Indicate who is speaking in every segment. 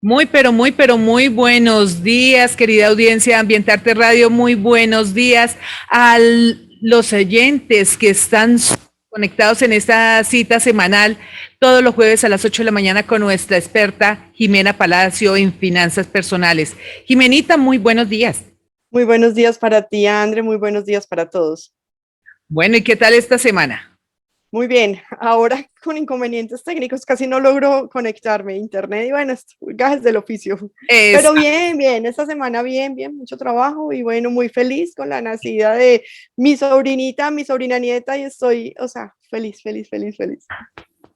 Speaker 1: Muy buenos días, querida audiencia de Ambientarte Radio. Muy buenos días a los oyentes que están conectados en esta cita semanal todos los jueves a las 8 de la mañana con nuestra experta Jimena Palacio en finanzas personales. Jimenita, muy buenos días.
Speaker 2: Muy buenos días para ti, André, muy buenos días para todos.
Speaker 1: Bueno, ¿y qué tal esta semana?
Speaker 2: Muy bien, ahora con inconvenientes técnicos casi no logro conectarme a internet y bueno, gajes del oficio.
Speaker 1: Es
Speaker 2: Pero bien, esta semana bien, mucho trabajo y bueno, muy feliz con la nacida de mi sobrinita, mi sobrina nieta y estoy, o sea, feliz.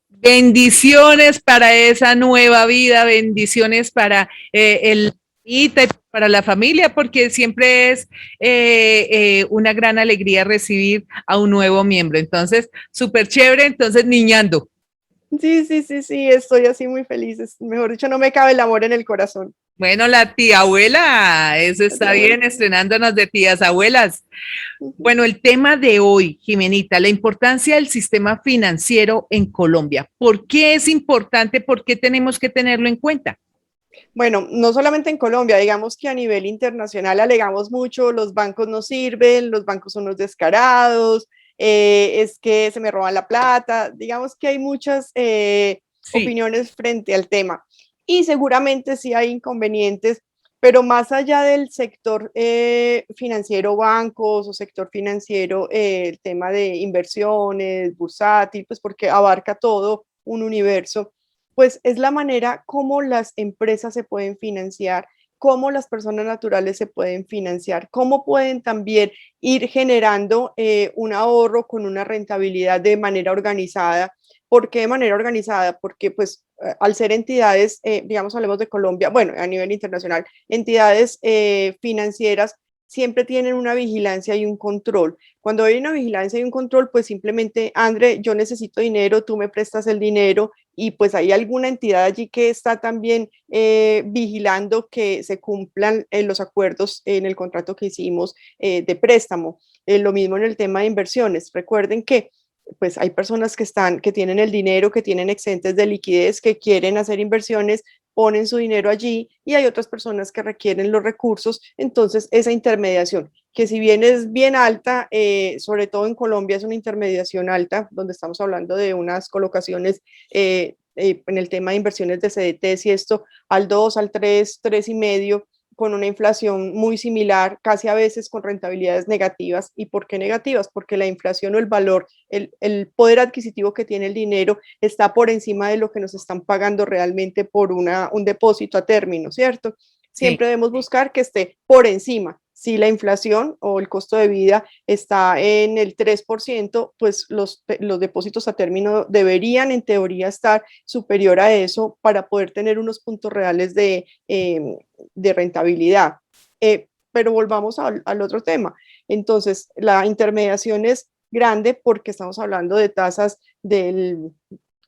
Speaker 1: bendiciones para esa nueva vida, bendiciones para el y para la familia, porque siempre es una gran alegría recibir a un nuevo miembro. Entonces, súper chévere, entonces niñando.
Speaker 2: Sí, estoy así muy feliz. Mejor dicho, no me cabe el amor en el corazón.
Speaker 1: Bueno, la tía abuela, eso
Speaker 2: La tía
Speaker 1: está
Speaker 2: abuela.
Speaker 1: bien, estrenándonos de tías abuelas. Bueno, el tema de hoy, Jimenita, la importancia del sistema financiero en Colombia. ¿Por qué es importante? ¿Por qué tenemos que tenerlo en cuenta?
Speaker 2: Bueno, no solamente en Colombia, digamos que a nivel internacional alegamos mucho, los bancos no sirven, los bancos son unos descarados, es que se me roban la plata, digamos que hay muchas
Speaker 1: Sí.
Speaker 2: opiniones frente al tema y seguramente sí hay inconvenientes, pero más allá del sector financiero, bancos o sector financiero, el tema de inversiones, bursátil, pues porque abarca todo un universo pues es la manera como las empresas se pueden financiar, cómo las personas naturales se pueden financiar, cómo pueden también ir generando un ahorro con una rentabilidad de manera organizada. ¿Por qué de manera organizada? Porque pues al ser entidades, digamos, hablemos de Colombia, bueno, a nivel internacional, entidades financieras siempre tienen una vigilancia y un control. Cuando hay una vigilancia y un control, pues simplemente, André, yo necesito dinero, tú me prestas el dinero y pues hay alguna entidad allí que está también vigilando que se cumplan los acuerdos en el contrato que hicimos de préstamo. Lo mismo en el tema de inversiones. Recuerden que pues hay personas que tienen el dinero, que tienen excedentes de liquidez, que quieren hacer inversiones, ponen su dinero allí y hay otras personas que requieren los recursos. Entonces, esa intermediación, que si bien es bien alta, sobre todo en Colombia es una intermediación alta, donde estamos hablando de unas colocaciones en el tema de inversiones de CDTs y esto al 2, al 3, 3,5, con una inflación muy similar, casi a veces con rentabilidades negativas. ¿Y por qué negativas? Porque la inflación o el valor, el poder adquisitivo que tiene el dinero está por encima de lo que nos están pagando realmente por un depósito a término, ¿cierto?
Speaker 1: Sí.
Speaker 2: Siempre debemos buscar que esté por encima. Si la inflación o el costo de vida está en el 3%, pues los depósitos a término deberían en teoría estar superior a eso para poder tener unos puntos reales de rentabilidad. Pero volvamos al otro tema. Entonces, la intermediación es grande porque estamos hablando de tasas del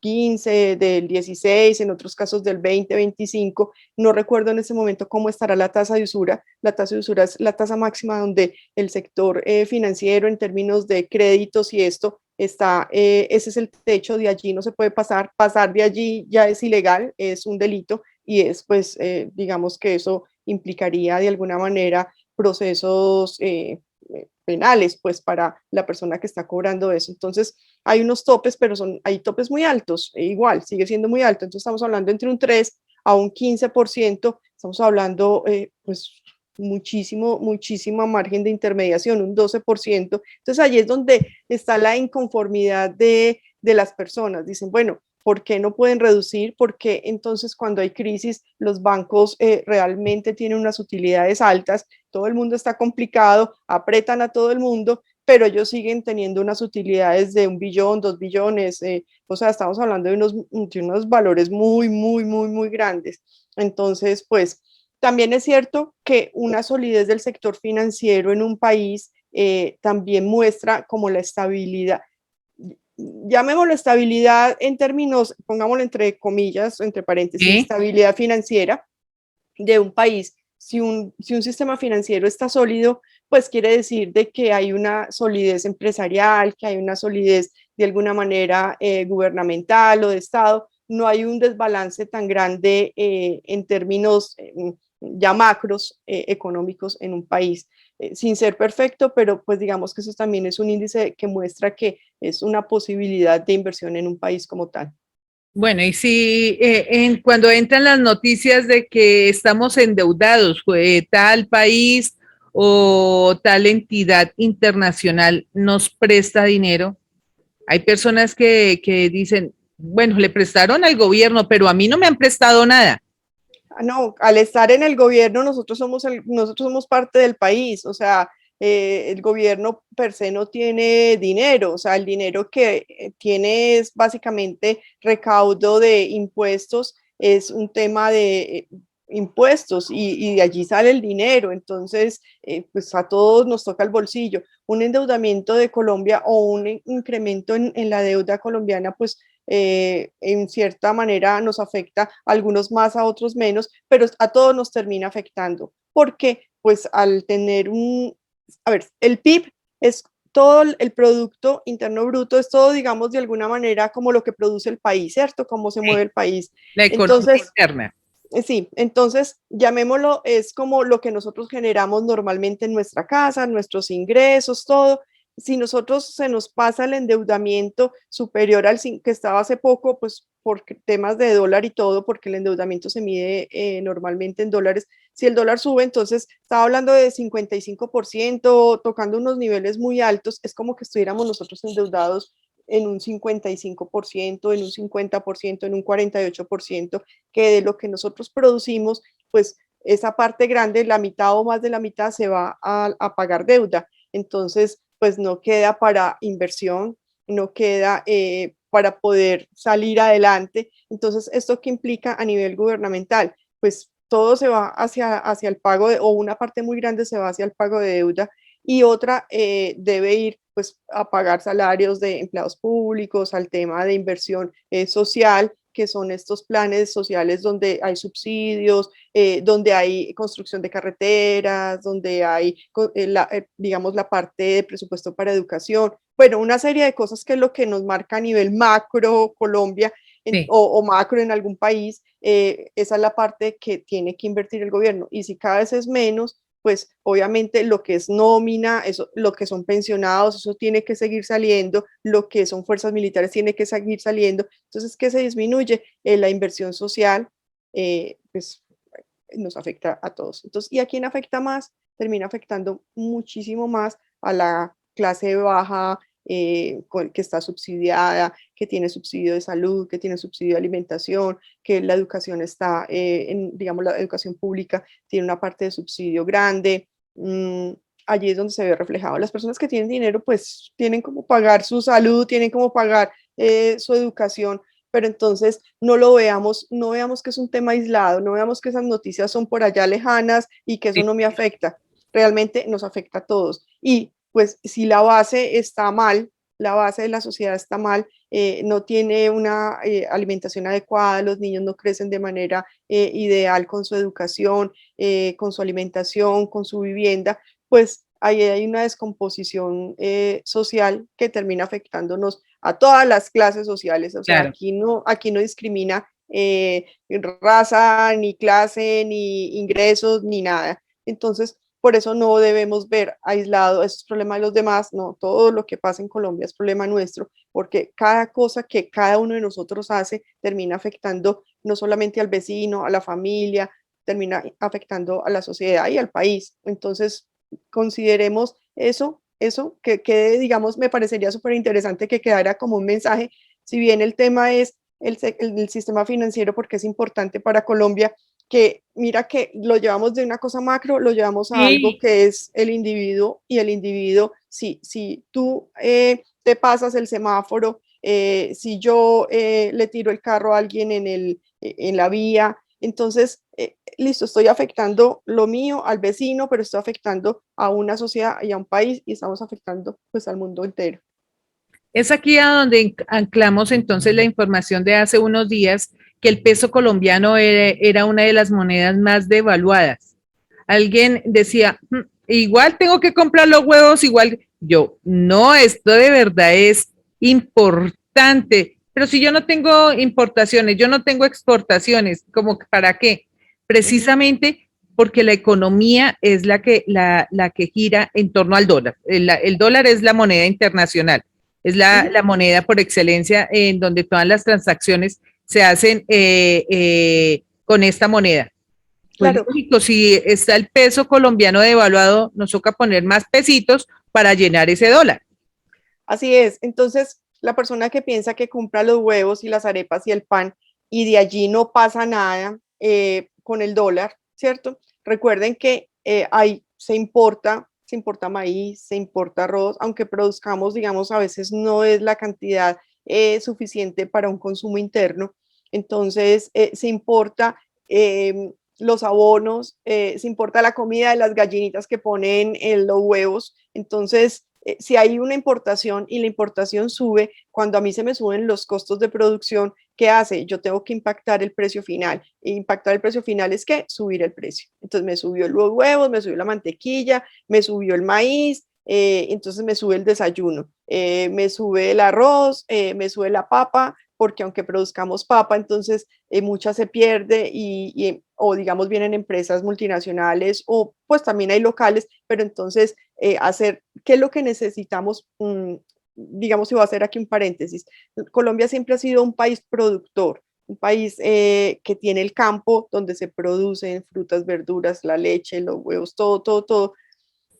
Speaker 2: 15, del 16, en otros casos del 20, 25. No recuerdo en ese momento cómo estará la tasa de usura. La tasa de usura es la tasa máxima donde el sector financiero en términos de créditos y esto está, ese es el techo, de allí no se puede pasar de allí ya es ilegal, es un delito y es pues, digamos que eso implicaría de alguna manera procesos penales pues para la persona que está cobrando eso. Entonces hay unos topes, pero hay topes muy altos, igual sigue siendo muy alto. Entonces estamos hablando entre un 3 a un 15%, estamos hablando pues muchísimo margen de intermediación, un 12%. Entonces allí es donde está la inconformidad de las personas. Dicen, bueno, ¿por qué no pueden reducir? Porque entonces cuando hay crisis los bancos realmente tienen unas utilidades altas, todo el mundo está complicado, apretan a todo el mundo, pero ellos siguen teniendo unas utilidades de 1 billón, 2 billones, o sea, estamos hablando de unos valores muy grandes. Entonces, pues también es cierto que una solidez del sector financiero en un país también muestra como la estabilidad, llamémoslo estabilidad en términos, pongámoslo entre comillas, entre paréntesis,
Speaker 1: Sí.
Speaker 2: estabilidad financiera de un país. Si un sistema financiero está sólido, pues quiere decir de que hay una solidez empresarial, que hay una solidez de alguna manera gubernamental o de Estado, no hay un desbalance tan grande en términos ya macros económicos en un país. Sin ser perfecto, pero pues digamos que eso también es un índice que muestra que es una posibilidad de inversión en un país como tal.
Speaker 1: Bueno, y si cuando entran las noticias de que estamos endeudados, tal país o tal entidad internacional nos presta dinero, hay personas que dicen, bueno, le prestaron al gobierno, pero a mí no me han prestado nada.
Speaker 2: No, al estar en el gobierno nosotros somos parte del país, o sea, el gobierno per se no tiene dinero, o sea, el dinero que tiene es básicamente recaudo de impuestos, es un tema de impuestos y de allí sale el dinero, entonces pues a todos nos toca el bolsillo. Un endeudamiento de Colombia o un incremento en la deuda colombiana, pues en cierta manera nos afecta a algunos más, a otros menos, pero a todos nos termina afectando, porque pues al tener a ver, el PIB es todo el Producto Interno Bruto, es todo, digamos, de alguna manera como lo que produce el país, ¿cierto? Cómo se mueve el país.
Speaker 1: La economía
Speaker 2: Entonces,
Speaker 1: interna.
Speaker 2: sí, entonces llamémoslo, es como lo que nosotros generamos normalmente en nuestra casa, nuestros ingresos, todo. Si nosotros se nos pasa el endeudamiento superior al que estaba hace poco, pues por temas de dólar y todo, porque el endeudamiento se mide normalmente en dólares, si el dólar sube, entonces estaba hablando de 55%, tocando unos niveles muy altos, es como que estuviéramos nosotros endeudados en un 55%, en un 50%, en un 48%, que de lo que nosotros producimos, pues esa parte grande, la mitad o más de la mitad se va a pagar deuda. Entonces, pues no queda para inversión, no queda para poder salir adelante. Entonces, ¿esto qué implica a nivel gubernamental? Pues todo se va hacia el pago o una parte muy grande se va hacia el pago de deuda y otra debe ir pues a pagar salarios de empleados públicos, al tema de inversión social, que son estos planes sociales donde hay subsidios, donde hay construcción de carreteras, donde hay, digamos, la parte de presupuesto para educación. Bueno, una serie de cosas que es lo que nos marca a nivel macro Colombia
Speaker 1: Sí.
Speaker 2: o macro en algún país, esa es la parte que tiene que invertir el gobierno. Y si cada vez es menos, pues obviamente lo que es nómina, eso, lo que son pensionados, eso tiene que seguir saliendo, lo que son fuerzas militares tiene que seguir saliendo. Entonces, ¿qué se disminuye? La inversión social, pues nos afecta a todos. Entonces, ¿y a quién afecta más? Termina afectando muchísimo más a la clase baja, que está subsidiada, que tiene subsidio de salud, que tiene subsidio de alimentación, que la educación está, digamos, la educación pública tiene una parte de subsidio grande. Allí es donde se ve reflejado. Las personas que tienen dinero, pues tienen como pagar su salud, tienen como pagar su educación, pero entonces no lo veamos, no veamos que es un tema aislado, no veamos que esas noticias son por allá lejanas y que eso no me afecta. Realmente nos afecta a todos. Y pues si la base está mal, la base de la sociedad está mal, no tiene una alimentación adecuada, los niños no crecen de manera ideal con su educación, con su alimentación, con su vivienda, pues ahí hay una descomposición social que termina afectándonos a todas las clases sociales. O sea,
Speaker 1: Claro.
Speaker 2: aquí no discrimina raza, ni clase, ni ingresos, ni nada. Entonces, por eso no debemos ver aislado esos problemas de los demás, no, todo lo que pasa en Colombia es problema nuestro, porque cada cosa que cada uno de nosotros hace termina afectando no solamente al vecino, a la familia, termina afectando a la sociedad y al país. Entonces, consideremos eso que digamos, me parecería súper interesante que quedara como un mensaje, si bien el tema es el sistema financiero, porque es importante para Colombia, que mira que lo llevamos de una cosa macro, lo llevamos a algo
Speaker 1: Sí.
Speaker 2: que es el individuo, y el individuo, si tú te pasas el semáforo, si yo le tiro el carro a alguien en la vía, entonces, listo, estoy afectando lo mío al vecino, pero estoy afectando a una sociedad y a un país y estamos afectando pues al mundo entero.
Speaker 1: Es aquí a donde anclamos entonces la información de hace unos días que el peso colombiano era una de las monedas más devaluadas. Alguien decía, igual tengo que comprar los huevos, igual yo, no, esto de verdad es importante pero si yo no tengo importaciones, yo no tengo exportaciones, ¿como para qué? Precisamente porque la economía es la que gira en torno al dólar. El dólar es la moneda internacional, es la moneda por excelencia en donde todas las transacciones se hacen con esta moneda. Pues
Speaker 2: Claro,
Speaker 1: lógico, si está el peso colombiano devaluado, nos toca poner más pesitos para llenar ese dólar.
Speaker 2: así es. Entonces, la persona que piensa que compra los huevos y las arepas y el pan y de allí no pasa nada con el dólar, ¿cierto? Recuerden que se importa maíz, se importa arroz, aunque produzcamos, digamos, a veces no es la cantidad suficiente para un consumo interno. Entonces, se importa los abonos, se importa la comida de las gallinitas que ponen en los huevos. Entonces, si hay una importación y la importación sube, cuando a mí se me suben los costos de producción, ¿qué hace? Yo tengo que impactar el precio final. E impactar el precio final es que subir el precio. Entonces me subió los huevos, me subió la mantequilla, me subió el maíz, entonces me sube el desayuno, me sube el arroz, me sube la papa, porque aunque produzcamos papa, entonces mucha se pierde o digamos vienen empresas multinacionales o pues también hay locales, pero entonces hacer qué es lo que necesitamos, digamos, si voy a hacer aquí un paréntesis, Colombia siempre ha sido un país productor, un país que tiene el campo donde se producen frutas, verduras, la leche, los huevos, todo, todo, todo.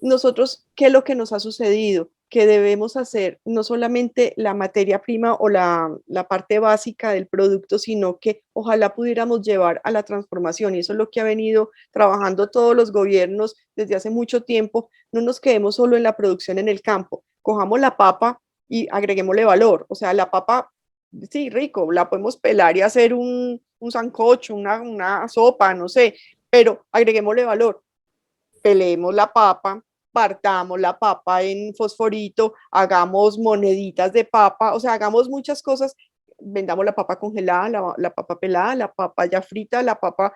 Speaker 2: Nosotros, ¿qué es lo que nos ha sucedido? Que debemos hacer no solamente la materia prima o la parte básica del producto, sino que ojalá pudiéramos llevar a la transformación. Y eso es lo que ha venido trabajando todos los gobiernos desde hace mucho tiempo. No nos quedemos solo en la producción en el campo. Cojamos la papa y agreguémosle valor. O sea, la papa, sí, rico, la podemos pelar y hacer un sancocho, una sopa, no sé, pero agreguémosle valor. Pelemos la papa, partamos la papa en fosforito, hagamos moneditas de papa, o sea, hagamos muchas cosas, vendamos la papa congelada, la papa pelada, la papa ya frita, la papa,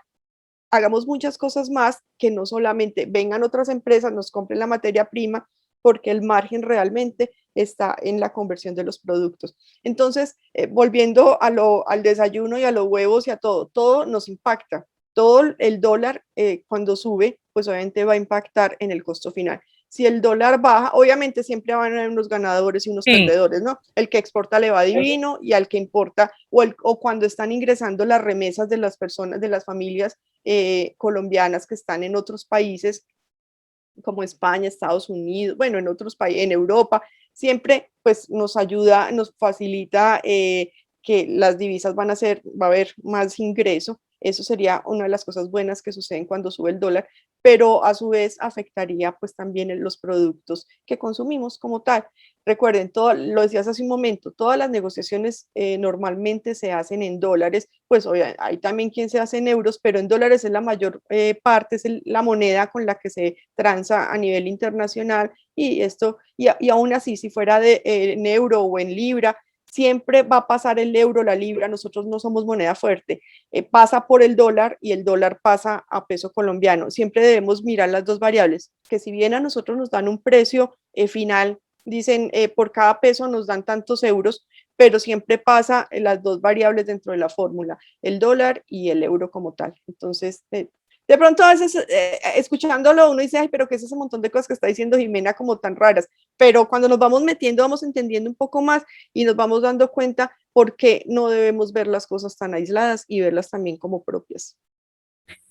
Speaker 2: hagamos muchas cosas más que no solamente vengan otras empresas, nos compren la materia prima, porque el margen realmente está en la conversión de los productos. Entonces, volviendo al desayuno y a los huevos y a todo, todo nos impacta. Todo el dólar cuando sube, pues obviamente va a impactar en el costo final. Si el dólar baja, obviamente siempre van a haber unos ganadores y unos
Speaker 1: Sí.
Speaker 2: perdedores, ¿no? El que exporta le va divino y al que importa, o cuando están ingresando las remesas de las personas, de las familias colombianas que están en otros países, como España, Estados Unidos, bueno, en otros países, en Europa, siempre pues nos ayuda, nos facilita que las divisas va a haber más ingreso. Eso sería una de las cosas buenas que suceden cuando sube el dólar, pero a su vez afectaría pues también en los productos que consumimos como tal. Recuerden, todo, lo decías hace un momento, todas las negociaciones normalmente se hacen en dólares, pues hay también quien se hace en euros, pero en dólares es la mayor parte, es la moneda con la que se transa a nivel internacional y esto, y aún así, si fuera en euro o en libra, siempre va a pasar el euro, la libra, nosotros no somos moneda fuerte, pasa por el dólar y el dólar pasa a peso colombiano. Siempre debemos mirar las dos variables, que si bien a nosotros nos dan un precio final, dicen por cada peso nos dan tantos euros, pero siempre pasa las dos variables dentro de la fórmula, el dólar y el euro como tal. Entonces, de pronto a veces escuchándolo uno dice, ay, pero ¿qué es ese montón de cosas que está diciendo Jimena como tan raras? Pero cuando nos vamos metiendo, vamos entendiendo un poco más y nos vamos dando cuenta por qué no debemos ver las cosas tan aisladas y verlas también como propias.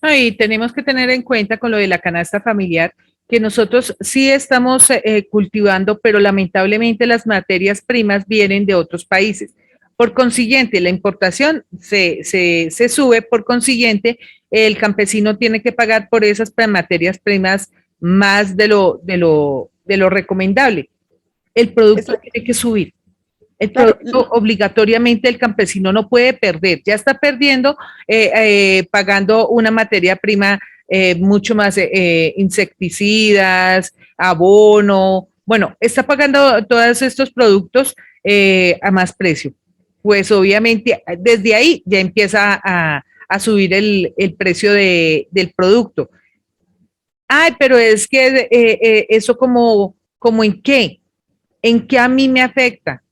Speaker 1: Y tenemos que tener en cuenta con lo de la canasta familiar que nosotros sí estamos cultivando, pero lamentablemente las materias primas vienen de otros países. Por consiguiente, la importación se sube, por consiguiente, el campesino tiene que pagar por esas materias primas más de lo recomendable. El producto
Speaker 2: Exacto.
Speaker 1: tiene que subir. El
Speaker 2: Claro,
Speaker 1: producto obligatoriamente el campesino no puede perder, ya está perdiendo pagando una materia prima mucho más insecticidas, abono, bueno, está pagando todos estos productos a más precio. Pues obviamente desde ahí ya empieza a subir el precio del producto. Ay, pero es que eso como en qué a mí me afecta.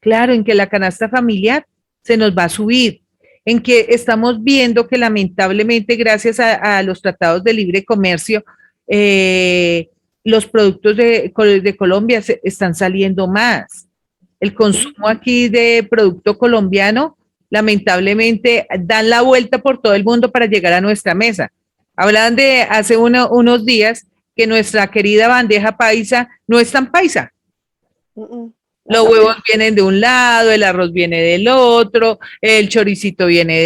Speaker 1: Claro, en que la canasta familiar se nos va a subir, en que estamos viendo que lamentablemente gracias a los tratados de libre comercio, eh, los productos de Colombia están saliendo más. El
Speaker 2: Ujú.
Speaker 1: consumo aquí de producto colombiano, lamentablemente, dan la vuelta por todo el mundo para llegar a nuestra mesa. Hablaban de hace unos días que nuestra querida bandeja paisa no es tan paisa. Los
Speaker 2: Así
Speaker 1: huevos
Speaker 2: es.
Speaker 1: vienen de un lado, el arroz viene del otro, el choricito viene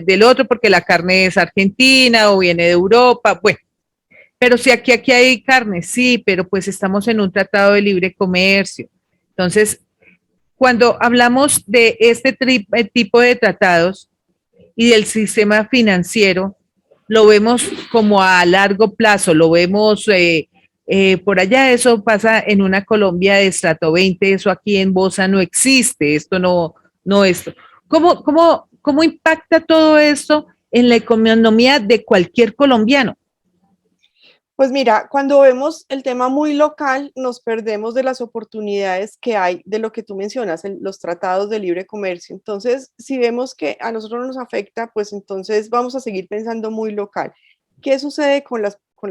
Speaker 1: del otro porque la carne es argentina o viene de Europa. Bueno, pero si aquí hay carne, sí, pero pues estamos en un tratado de libre comercio. Entonces, cuando hablamos de este tipo de tratados y del sistema financiero, lo vemos como a largo plazo, lo vemos por allá, eso pasa en una Colombia de estrato 20, eso aquí en Bosa no existe, esto no esto. ¿Cómo impacta todo esto en la economía de cualquier colombiano?
Speaker 2: Pues mira, cuando vemos el tema muy local, nos perdemos de las oportunidades que hay de lo que tú mencionas, en los tratados de libre comercio. Entonces, si vemos que a nosotros nos afecta, pues entonces vamos a seguir pensando muy local. ¿Qué sucede con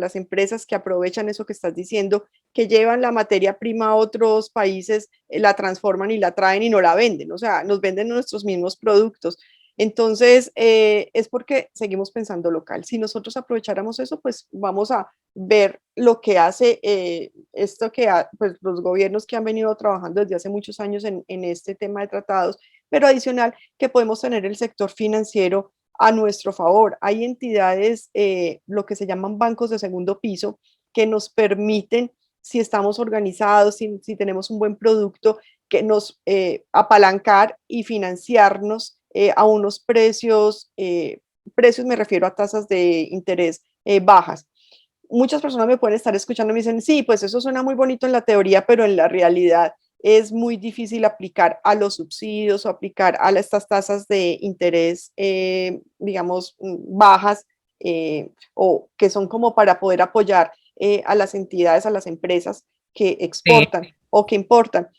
Speaker 2: las empresas que aprovechan eso que estás diciendo, que llevan la materia prima a otros países, la transforman y la traen y no la venden? O sea, nos venden nuestros mismos productos. Entonces, es porque seguimos pensando local. Si nosotros aprovecháramos eso, pues vamos a ver lo que hace esto pues, los gobiernos que han venido trabajando desde hace muchos años en este tema de tratados, pero adicional que podemos tener el sector financiero a nuestro favor. Hay entidades, lo que se llaman bancos de segundo piso, que nos permiten, si estamos organizados, si tenemos un buen producto, que nos apalancar y financiarnos a unos precios me refiero a tasas de interés bajas. Muchas personas me pueden estar escuchando y me dicen, sí, pues eso suena muy bonito en la teoría, pero en la realidad es muy difícil aplicar a los subsidios o aplicar a estas tasas de interés, digamos, bajas o que son como para poder apoyar a las entidades, a las empresas que
Speaker 1: Sí.
Speaker 2: exportan o que importan.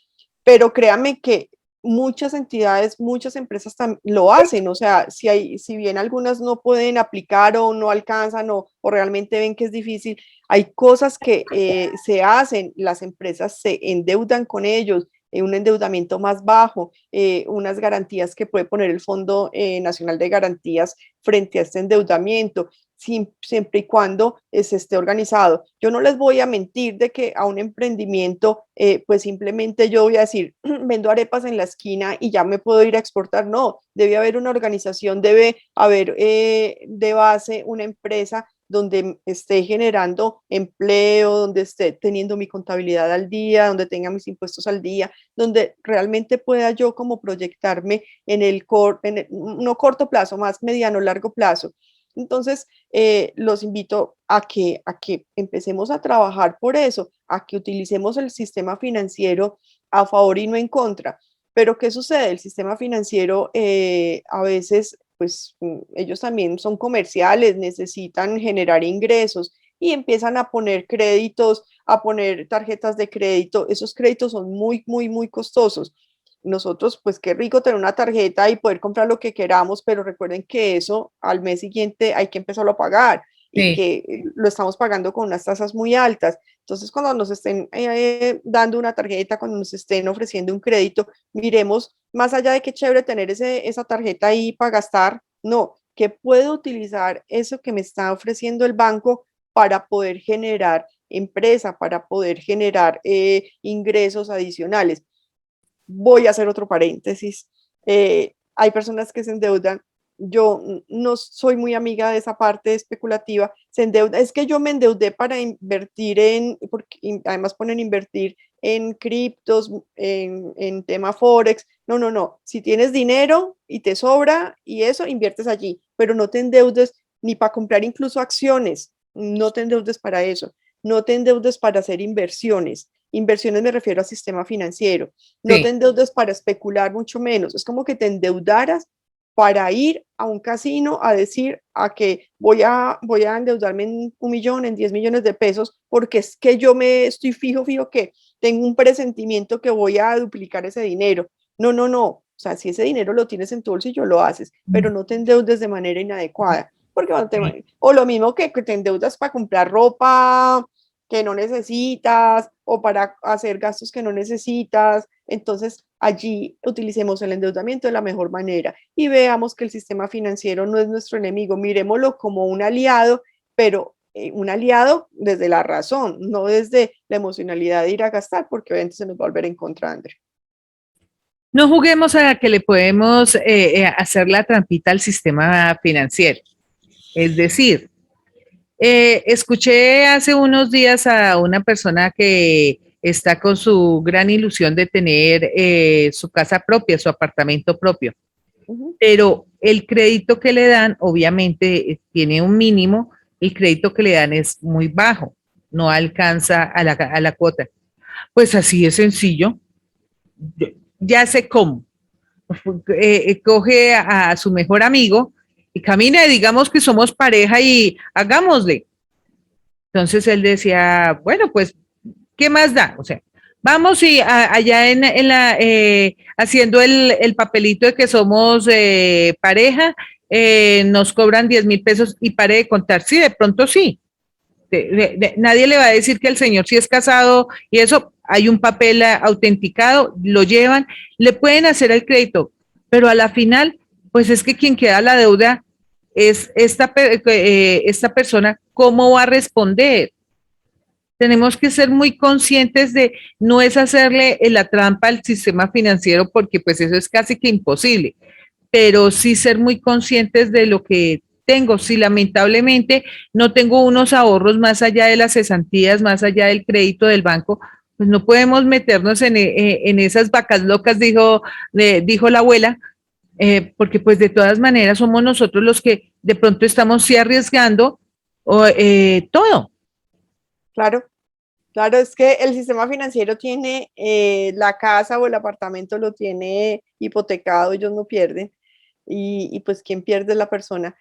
Speaker 2: Pero créame que muchas entidades, muchas empresas lo hacen, o sea, si bien algunas no pueden aplicar o no alcanzan o realmente ven que es difícil, hay cosas que se hacen, las empresas se endeudan con ellos, un endeudamiento más bajo, unas garantías que puede poner el Fondo Nacional de Garantías frente a este endeudamiento, siempre y cuando se esté organizado. Yo no les voy a mentir de que a un emprendimiento, pues simplemente yo voy a decir, vendo arepas en la esquina y ya me puedo ir a exportar. No, debe haber una organización, debe haber de base una empresa donde esté generando empleo, donde esté teniendo mi contabilidad al día, donde tenga mis impuestos al día, donde realmente pueda yo como proyectarme no corto plazo, más mediano, largo plazo. Entonces, los invito a que empecemos a trabajar por eso, a que utilicemos el sistema financiero a favor y no en contra. Pero ¿qué sucede? El sistema financiero a veces, pues ellos también son comerciales, necesitan generar ingresos y empiezan a poner créditos, a poner tarjetas de crédito. Esos créditos son muy, muy, muy costosos. Nosotros, pues qué rico tener una tarjeta y poder comprar lo que queramos, pero recuerden que eso al mes siguiente hay que empezarlo a pagar y
Speaker 1: Sí.
Speaker 2: que lo estamos pagando con unas tasas muy altas. Entonces, cuando nos estén dando una tarjeta, cuando nos estén ofreciendo un crédito, miremos más allá de qué chévere tener esa tarjeta ahí para gastar, no, que puedo utilizar eso que me está ofreciendo el banco para poder generar empresa, para poder generar ingresos adicionales. Voy a hacer otro paréntesis. Hay personas que se endeudan. Yo no soy muy amiga de esa parte especulativa. Se endeuda, es que yo me endeudé para invertir porque además ponen invertir en criptos, en tema Forex. No, no, no. Si tienes dinero y te sobra y eso, inviertes allí, pero no te endeudes ni para comprar incluso acciones. No te endeudes para eso. No te endeudes para hacer inversiones. Inversiones me refiero a sistema financiero. No te
Speaker 1: Sí.
Speaker 2: endeudes para especular, mucho menos. Es como que te endeudaras para ir a un casino a decir a que voy a endeudarme en 1 millón, en 10 millones de pesos, porque es que yo me estoy fijo que tengo un presentimiento que voy a duplicar ese dinero. No, no, no. O sea, si ese dinero lo tienes en tu bolsillo, lo haces, pero no te endeudes de manera inadecuada. Porque o lo mismo que te endeudas para comprar ropa que no necesitas o para hacer gastos que no necesitas. Entonces, allí utilicemos el endeudamiento de la mejor manera y veamos que el sistema financiero no es nuestro enemigo. Miremoslo como un aliado, pero un aliado desde la razón, no desde la emocionalidad de ir a gastar, porque obviamente se nos va a volver en contra, André.
Speaker 1: No juguemos a que le podemos hacer la trampita al sistema financiero. Es decir, escuché hace unos días a una persona que está con su gran ilusión de tener su casa propia, su apartamento propio, pero el crédito que le dan, obviamente, tiene un mínimo, el crédito que le dan es muy bajo, no alcanza a la cuota. Pues así es sencillo, ya sé cómo. Coge a su mejor amigo y camina, digamos que somos pareja y hagámosle. Entonces él decía, bueno, pues, ¿qué más da? O sea, vamos y allá haciendo el papelito de que somos pareja, nos cobran 10,000 pesos y pare de contar. Sí, de pronto sí. Nadie le va a decir que el señor sí es casado y eso, hay un papel autenticado, lo llevan, le pueden hacer el crédito, pero a la final, pues es que quien queda la deuda es esta persona, ¿cómo va a responder? Tenemos que ser muy conscientes de no es hacerle la trampa al sistema financiero porque pues eso es casi que imposible, pero sí ser muy conscientes de lo que tengo. Si lamentablemente no tengo unos ahorros más allá de las cesantías, más allá del crédito del banco, pues no podemos meternos en esas vacas locas, dijo la abuela, porque pues de todas maneras somos nosotros los que de pronto estamos sí arriesgando todo.
Speaker 2: Claro, claro, es que el sistema financiero tiene la casa o el apartamento lo tiene hipotecado, ellos no pierden. Y pues quién pierde es la persona.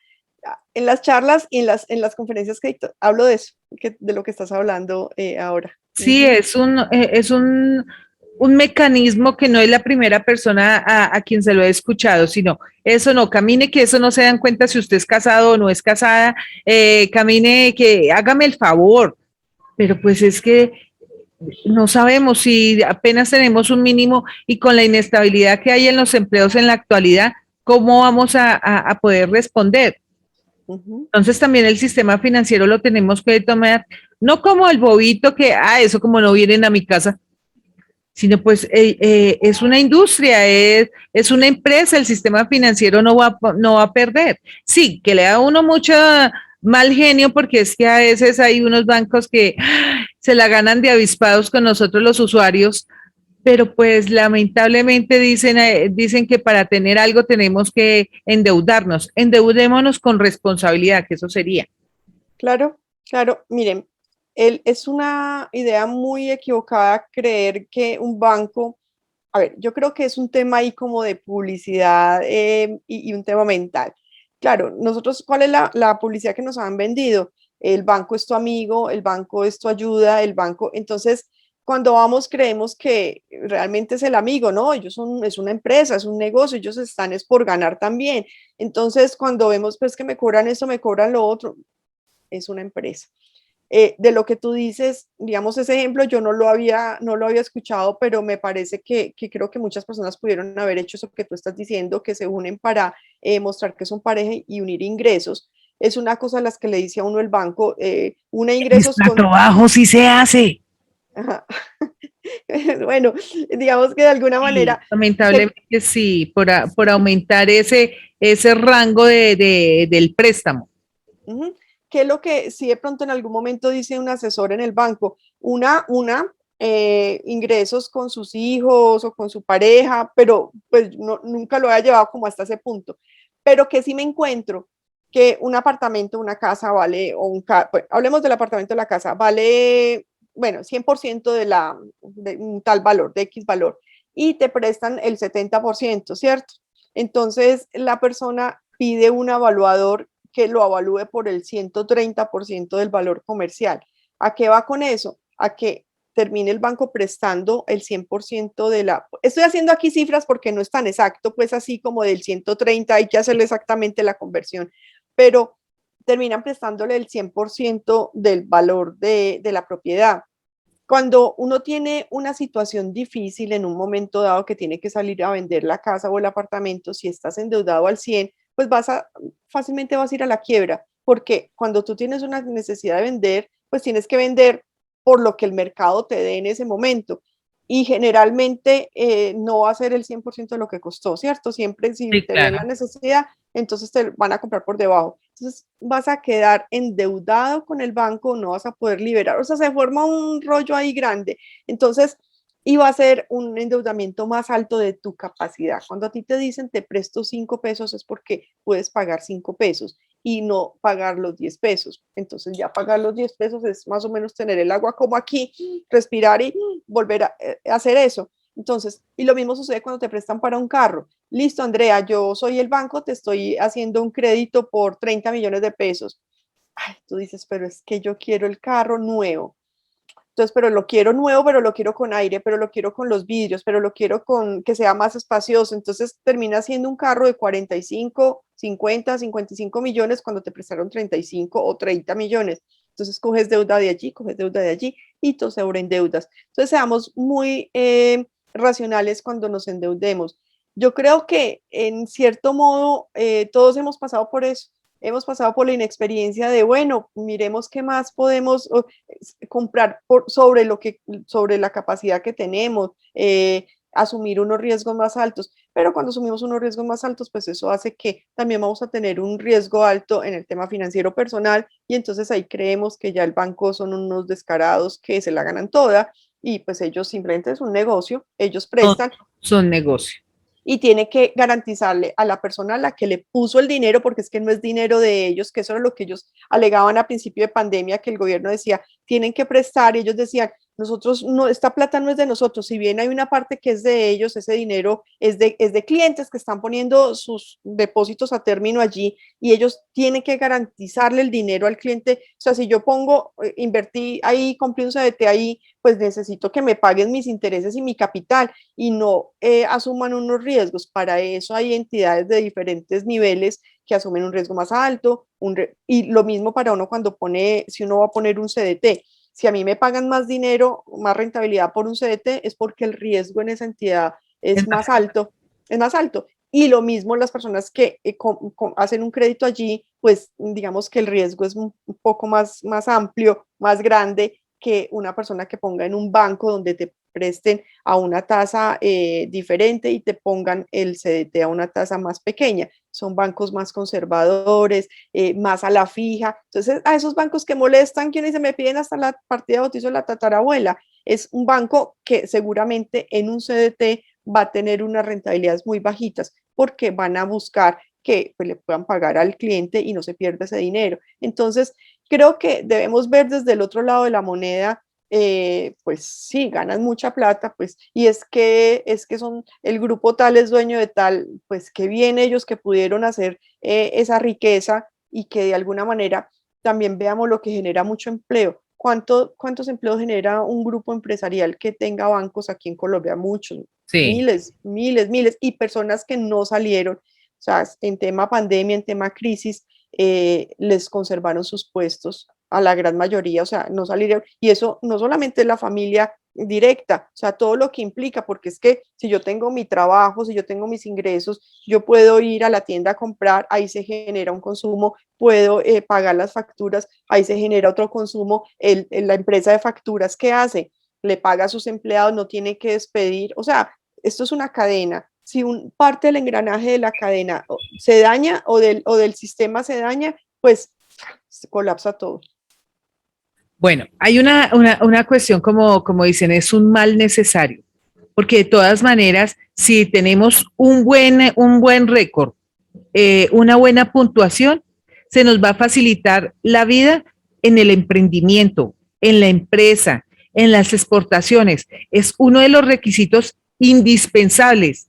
Speaker 2: En las charlas y en las conferencias que hablo de eso, de lo que estás hablando ahora.
Speaker 1: Sí, un mecanismo que no es la primera persona a quien se lo he escuchado, sino eso no, camine que eso no se dan cuenta si usted es casado o no es casada, camine que hágame el favor, pero pues es que no sabemos si apenas tenemos un mínimo y con la inestabilidad que hay en los empleos en la actualidad, ¿cómo vamos a poder responder? Entonces también el sistema financiero lo tenemos que tomar, no como el bobito que, eso como no vienen a mi casa, sino pues es una industria, es una empresa, el sistema financiero no va a perder. Sí, que le da a uno mucho mal genio porque es que a veces hay unos bancos que se la ganan de avispados con nosotros los usuarios, pero pues lamentablemente dicen que para tener algo tenemos que endeudarnos. Endeudémonos con responsabilidad, que eso sería.
Speaker 2: Claro, claro. Miren, es una idea muy equivocada creer que un banco, a ver, yo creo que es un tema ahí como de publicidad y un tema mental. Claro, nosotros, ¿cuál es la publicidad que nos han vendido? El banco es tu amigo, el banco es tu ayuda, el banco. Entonces, cuando vamos, creemos que realmente es el amigo, ¿no? Es una empresa, es un negocio, ellos están es por ganar también. Entonces, cuando vemos pues que me cobran esto, me cobran lo otro, es una empresa. De lo que tú dices, digamos, ese ejemplo yo no lo había escuchado, pero me parece que creo que muchas personas pudieron haber hecho eso que tú estás diciendo, que se unen para mostrar que son pareja y unir ingresos. Es una cosa a las que le dice a uno el banco, une ingresos
Speaker 1: Nuestro
Speaker 2: con...
Speaker 1: trabajo sí se hace.
Speaker 2: Ajá. Bueno, digamos que de alguna
Speaker 1: Sí,
Speaker 2: manera se,
Speaker 1: lamentablemente sí, por aumentar ese rango del préstamo.
Speaker 2: Ujú. ¿Qué es lo que si de pronto en algún momento dice un asesor en el banco? Ingresos con sus hijos o con su pareja, pero pues nunca lo había llevado como hasta ese punto. Pero que sí me encuentro que un apartamento, una casa vale, pues, hablemos del apartamento, la casa, vale, bueno, 100% de un tal valor, de X valor, y te prestan el 70%, ¿cierto? Entonces la persona pide un evaluador que lo avalúe por el 130% del valor comercial. ¿A qué va con eso? A que termine el banco prestando el 100% de la... Estoy haciendo aquí cifras porque no es tan exacto, pues así como del 130 hay que hacerle exactamente la conversión, pero terminan prestándole el 100% del valor de la propiedad. Cuando uno tiene una situación difícil en un momento dado que tiene que salir a vender la casa o el apartamento, si estás endeudado al 100, pues fácilmente vas a ir a la quiebra, porque cuando tú tienes una necesidad de vender, pues tienes que vender por lo que el mercado te dé en ese momento. Y generalmente no va a ser el 100% de lo que costó, ¿cierto? Siempre si
Speaker 1: Sí,
Speaker 2: te ven
Speaker 1: claro.
Speaker 2: la necesidad, entonces te van a comprar por debajo. Entonces vas a quedar endeudado con el banco, no vas a poder liberar, o sea, se forma un rollo ahí grande. Entonces, y va a ser un endeudamiento más alto de tu capacidad. Cuando a ti te dicen te presto 5 pesos es porque puedes pagar 5 pesos y no pagar los 10 pesos. Entonces ya pagar los 10 pesos es más o menos tener el agua como aquí, respirar y volver a hacer eso. Entonces, y lo mismo sucede cuando te prestan para un carro. Listo, Andrea, yo soy el banco, te estoy haciendo un crédito por 30 millones de pesos. Ay, tú dices, pero es que yo quiero el carro nuevo. Entonces, pero lo quiero nuevo, pero lo quiero con aire, pero lo quiero con los vidrios, pero lo quiero con que sea más espacioso. Entonces termina siendo un carro de 45, 50, 55 millones cuando te prestaron 35 o 30 millones. Entonces coges deuda de allí, coges deuda de allí y te sobreendeudas. Entonces seamos muy racionales cuando nos endeudemos. Yo creo que en cierto modo todos hemos pasado por eso. Hemos pasado por la inexperiencia de, bueno, miremos qué más podemos comprar sobre la capacidad que tenemos, asumir unos riesgos más altos, pero cuando asumimos unos riesgos más altos, pues eso hace que también vamos a tener un riesgo alto en el tema financiero personal y entonces ahí creemos que ya el banco son unos descarados que se la ganan toda y pues ellos simplemente es un negocio, ellos
Speaker 1: Todos
Speaker 2: prestan
Speaker 1: son negocios.
Speaker 2: y tiene que garantizarle a la persona a la que le puso el dinero, porque es que no es dinero de ellos, que eso era lo que ellos alegaban a principio de pandemia, que el gobierno decía, tienen que prestar, y ellos decían, nosotros no, esta plata no es de nosotros, si bien hay una parte que es de ellos, ese dinero es de clientes que están poniendo sus depósitos a término allí y ellos tienen que garantizarle el dinero al cliente. O sea, si yo pongo, invertí ahí, compré un CDT ahí, pues necesito que me paguen mis intereses y mi capital y no asuman unos riesgos. Para eso hay entidades de diferentes niveles que asumen un riesgo más alto, y lo mismo para uno cuando pone, si uno va a poner un CDT. Si a mí me pagan más dinero, más rentabilidad por un CDT, es porque el riesgo en esa entidad
Speaker 1: Es
Speaker 2: es
Speaker 1: más,
Speaker 2: más alto, es más alto. Y lo mismo las personas que hacen un crédito allí, pues digamos que el riesgo es un poco más amplio, más grande que una persona que ponga en un banco donde te presten a una tasa diferente y te pongan el CDT a una tasa más pequeña. Son bancos más conservadores, más a la fija. Entonces, a esos bancos que molestan, que uno dice, me piden hasta la partida de bautizo de la tatarabuela, es un banco que seguramente en un CDT va a tener unas rentabilidades muy bajitas porque van a buscar que pues, le puedan pagar al cliente y no se pierda ese dinero. Entonces, creo que debemos ver desde el otro lado de la moneda, pues sí, ganan mucha plata, pues, y es que son, el grupo tal es dueño de tal, pues qué bien ellos que pudieron hacer esa riqueza y que de alguna manera también veamos lo que genera mucho empleo. ¿Cuántos empleos genera un grupo empresarial que tenga bancos aquí en Colombia? Muchos,
Speaker 1: sí.
Speaker 2: miles, miles, miles, y personas que no salieron, o sea, en tema pandemia, en tema crisis, les conservaron sus puestos a la gran mayoría, o sea, no salieron, y eso no solamente es la familia directa, o sea, todo lo que implica, porque es que si yo tengo mi trabajo, si yo tengo mis ingresos, yo puedo ir a la tienda a comprar, ahí se genera un consumo, puedo pagar las facturas, ahí se genera otro consumo, la empresa de facturas, ¿qué hace? Le paga a sus empleados, no tiene que despedir, o sea, esto es una cadena. Si parte del engranaje de la cadena se daña o del sistema se daña, pues se colapsa todo.
Speaker 1: Bueno, hay una cuestión como dicen, es un mal necesario, porque de todas maneras, si tenemos un buen récord, una buena puntuación, se nos va a facilitar la vida en el emprendimiento, en la empresa, en las exportaciones. Es uno de los requisitos indispensables.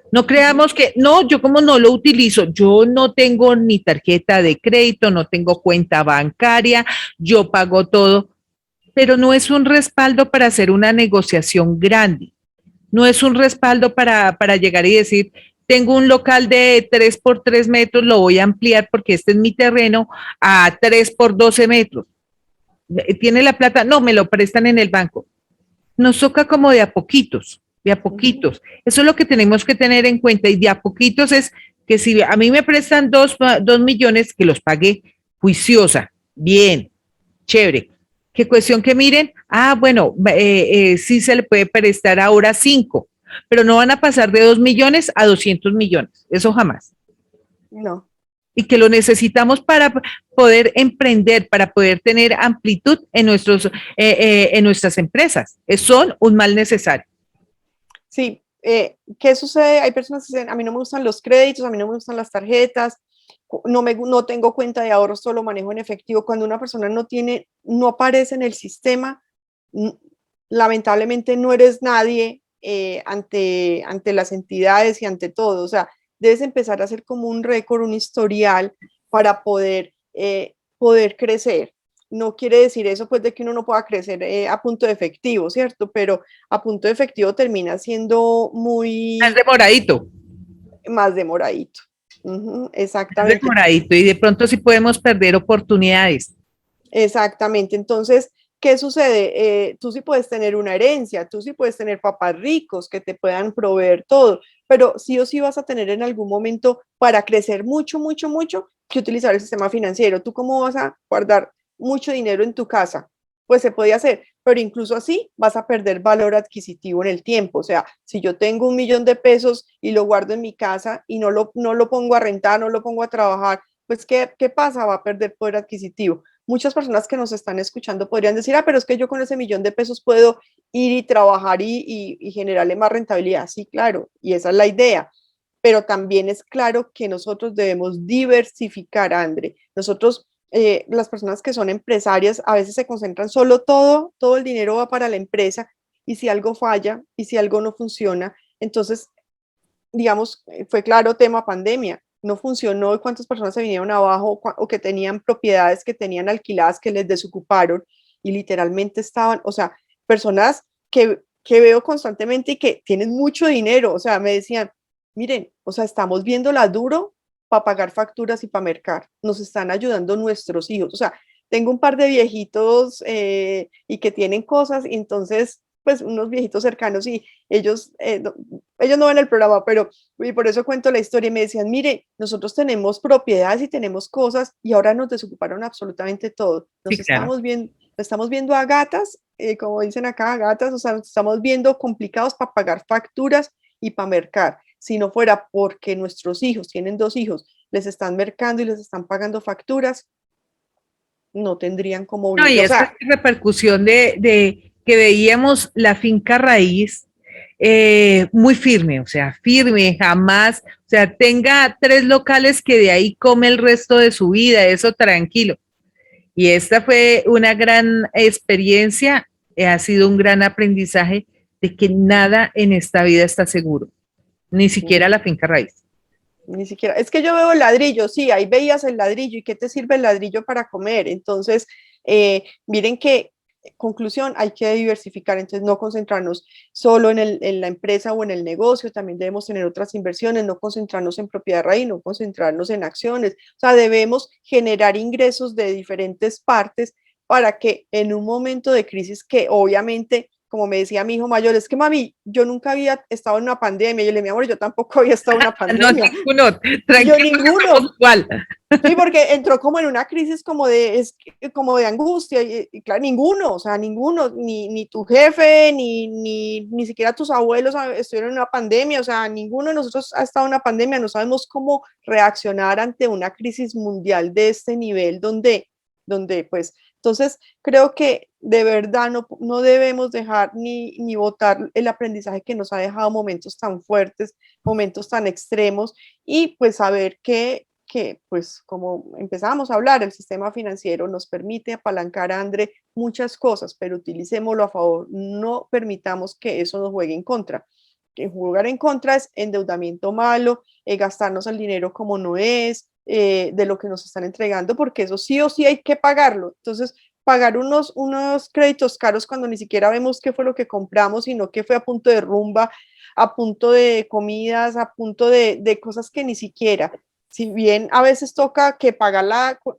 Speaker 1: No creamos que, no, yo como no lo utilizo, yo no tengo ni tarjeta de crédito, no tengo cuenta bancaria, yo pago todo. pero no es un respaldo para hacer una negociación grande. No es un respaldo para llegar y decir, tengo un local de 3 por 3 metros, lo voy a ampliar porque este es mi terreno a 3 por 12 metros. ¿Tiene la plata? No, me lo prestan en el banco. Nos toca como de a poquitos, de a poquitos. Eso es lo que tenemos que tener en cuenta y de a poquitos es que si a mí me prestan 2 millones, que los pague juiciosa, bien, chévere. ¿Qué cuestión que miren? Bueno, sí se le puede prestar ahora 5, pero no van a pasar de 2 millones a 200 millones. Eso jamás.
Speaker 2: No.
Speaker 1: Y que lo necesitamos para poder emprender, para poder tener amplitud en nuestras empresas. Son un mal necesario.
Speaker 2: Sí, ¿qué sucede? Hay personas que dicen, a mí no me gustan los créditos, a mí no me gustan las tarjetas, no tengo cuenta de ahorros, solo manejo en efectivo. Cuando una persona no aparece en el sistema, lamentablemente no eres nadie ante las entidades y ante todo. O sea, debes empezar a hacer como un récord, un historial para poder crecer. No quiere decir eso pues de que uno no pueda crecer a punto de efectivo, ¿cierto? Pero a punto de efectivo termina siendo
Speaker 1: Más
Speaker 2: muy
Speaker 1: demoradito.
Speaker 2: más demoradito.
Speaker 1: Más
Speaker 2: Exactamente.
Speaker 1: demoradito. Y de pronto sí podemos perder oportunidades.
Speaker 2: Exactamente. Entonces, ¿qué sucede? Tú sí puedes tener una herencia, tú sí puedes tener papás ricos que te puedan proveer todo, pero sí o sí vas a tener en algún momento para crecer mucho, mucho, mucho, que utilizar el sistema financiero. ¿Tú cómo vas a guardar mucho dinero en tu casa? Pues se puede hacer, pero incluso así vas a perder valor adquisitivo en el tiempo. O sea, si yo tengo 1 millón de pesos y lo guardo en mi casa y no lo pongo a rentar, no lo pongo a trabajar, pues ¿qué pasa? Va a perder poder adquisitivo. Muchas personas que nos están escuchando podrían decir, pero es que yo con ese 1 millón de pesos puedo ir y trabajar y generarle más rentabilidad. Sí, claro, y esa es la idea. Pero también es claro que nosotros debemos diversificar, André. Nosotros, las personas que son empresarias, a veces se concentran solo todo el dinero va para la empresa y si algo falla y si algo no funciona, entonces, digamos, fue claro tema pandemia no funcionó y cuántas personas se vinieron abajo o que tenían propiedades que tenían alquiladas que les desocuparon y literalmente estaban, o sea, personas que veo constantemente y que tienen mucho dinero, o sea, me decían, miren, o sea, estamos viéndola duro para pagar facturas y para mercar, nos están ayudando nuestros hijos, o sea, tengo un par de viejitos y que tienen cosas, y entonces, pues unos viejitos cercanos y ellos no ven el programa, pero y por eso cuento la historia y me decían, mire, nosotros tenemos propiedades y tenemos cosas y ahora nos desocuparon absolutamente todo.
Speaker 1: Sí, claro.
Speaker 2: Nos estamos viendo a gatas, como dicen acá, a gatas, o sea, nos estamos viendo complicados para pagar facturas y para mercar. Si no fuera porque nuestros hijos, tienen 2 hijos, les están mercando y les están pagando facturas, no tendrían como
Speaker 1: No, y
Speaker 2: vivir. O
Speaker 1: esta
Speaker 2: sea,
Speaker 1: repercusión de que veíamos la finca raíz muy firme, o sea, firme, jamás, o sea, tenga 3 locales que de ahí come el resto de su vida, eso tranquilo. Y esta fue una gran experiencia, ha sido un gran aprendizaje de que nada en esta vida está seguro, ni siquiera la finca raíz.
Speaker 2: ni siquiera, es que yo veo el ladrillo, sí, ahí veías el ladrillo, ¿y qué te sirve el ladrillo para comer? Entonces, miren que, conclusión, hay que diversificar, entonces no concentrarnos solo en la empresa o en el negocio, también debemos tener otras inversiones, no concentrarnos en propiedad raíz, no concentrarnos en acciones, o sea, debemos generar ingresos de diferentes partes para que en un momento de crisis que obviamente como me decía mi hijo mayor, es que mami, yo nunca había estado en una pandemia. Y yo le dije, mi amor, yo tampoco había estado en una
Speaker 1: No,
Speaker 2: pandemia.
Speaker 1: ninguno,
Speaker 2: Y yo,
Speaker 1: tranquilo,
Speaker 2: ninguno.
Speaker 1: igual.
Speaker 2: Sí, porque entró como en una crisis como de angustia. Y claro, ninguno, o sea, ninguno, ni tu jefe, ni siquiera tus abuelos estuvieron en una pandemia. O sea, ninguno de nosotros ha estado en una pandemia. No sabemos cómo reaccionar ante una crisis mundial de este nivel, donde pues, entonces creo que de verdad no debemos dejar ni votar el aprendizaje que nos ha dejado momentos tan fuertes, momentos tan extremos y pues saber que, pues como empezamos a hablar, el sistema financiero nos permite apalancar a André muchas cosas, pero utilicémoslo a favor, no permitamos que eso nos juegue en contra. Que jugar en contra es endeudamiento malo, gastarnos el dinero como no es, de lo que nos están entregando, porque eso sí o sí hay que pagarlo. Entonces, pagar unos créditos caros cuando ni siquiera vemos qué fue lo que compramos, sino que fue a punto de rumba, a punto de comidas, a punto de cosas que ni siquiera. Si bien a veces toca que pagar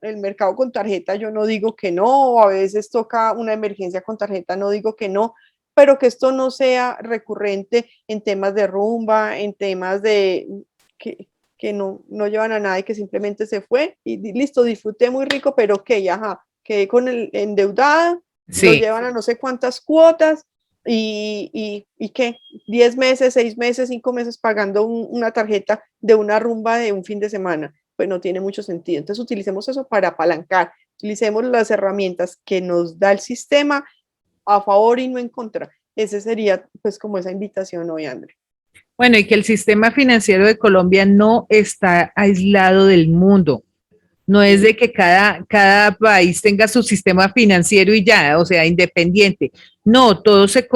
Speaker 2: el mercado con tarjeta, yo no digo que no, o a veces toca una emergencia con tarjeta, no digo que no, pero que esto no sea recurrente en temas de rumba, en temas de que no llevan a nada y que simplemente se fue y listo, disfruté muy rico, pero que ajá, quedé con el endeudada, lo
Speaker 1: Sí.
Speaker 2: llevan a no sé cuántas cuotas y qué, 10 meses, 6 meses, 5 meses pagando una tarjeta de una rumba de un fin de semana, pues no tiene mucho sentido. Entonces utilicemos eso para apalancar, utilicemos las herramientas que nos da el sistema a favor y no en contra. Ese sería pues como esa invitación hoy, André.
Speaker 1: Bueno, y que el sistema financiero de Colombia no está aislado del mundo. No es de que cada país tenga su sistema financiero y ya, o sea, independiente. No, todo se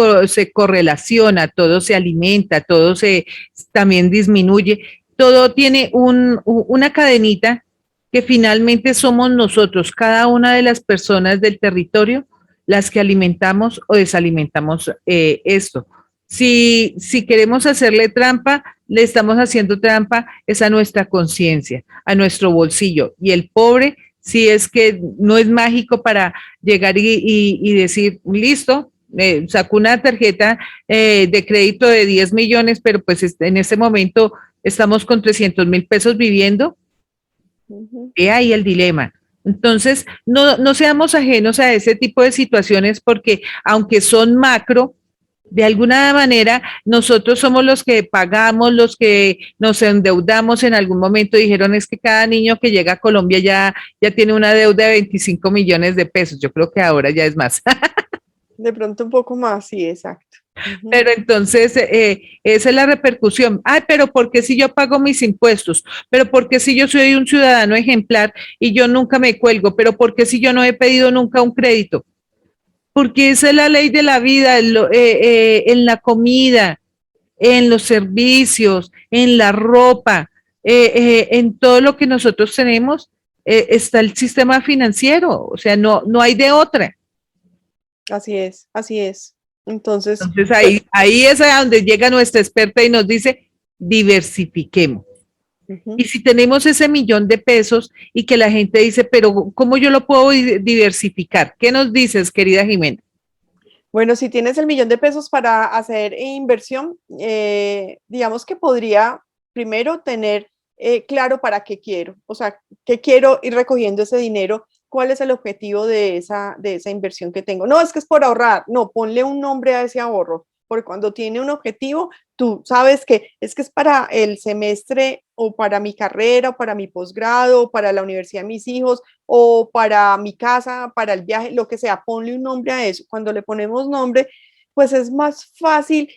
Speaker 1: correlaciona, todo se alimenta, todo se también disminuye. Todo tiene una cadenita que finalmente somos nosotros, cada una de las personas del territorio, las que alimentamos o desalimentamos esto. Si queremos hacerle trampa, le estamos haciendo trampa es a nuestra conciencia, a nuestro bolsillo. Y el pobre, si es que no es mágico para llegar y decir, listo, sacó una tarjeta de crédito de 10 millones, pero pues en este momento estamos con 300.000 pesos viviendo. He ahí el dilema. Entonces, no seamos ajenos a ese tipo de situaciones porque aunque son macro, de alguna manera nosotros somos los que pagamos, los que nos endeudamos en algún momento. Dijeron es que cada niño que llega a Colombia ya tiene una deuda de 25 millones de pesos. Yo creo que ahora ya es más.
Speaker 2: De pronto un poco más, sí, exacto.
Speaker 1: Pero entonces, esa es la repercusión. Ay, pero ¿por qué si yo pago mis impuestos? Pero ¿por qué si yo soy un ciudadano ejemplar y yo nunca me cuelgo? Pero ¿por qué si yo no he pedido nunca un crédito? Porque esa es la ley de la vida, en la comida, en los servicios, en la ropa, en todo lo que nosotros tenemos, está el sistema financiero, o sea, no hay de otra.
Speaker 2: Así es, así es. Entonces,
Speaker 1: Entonces
Speaker 2: pues,
Speaker 1: ahí es a donde llega nuestra experta y nos dice, diversifiquemos. Y si tenemos ese 1.000.000 de pesos y que la gente dice, pero ¿cómo yo lo puedo diversificar? ¿Qué nos dices, querida Jimena?
Speaker 2: bueno, si tienes el 1.000.000 de pesos para hacer inversión, digamos que podría primero tener claro para qué quiero, o sea, qué quiero ir recogiendo ese dinero, cuál es el objetivo de esa inversión que tengo. No, es que es por ahorrar, no, ponle un nombre a ese ahorro, porque cuando tiene un objetivo, tú sabes que es para el semestre o para mi carrera o para mi posgrado o para la universidad de mis hijos o para mi casa, para el viaje, lo que sea, ponle un nombre a eso. Cuando le ponemos nombre, pues es más fácil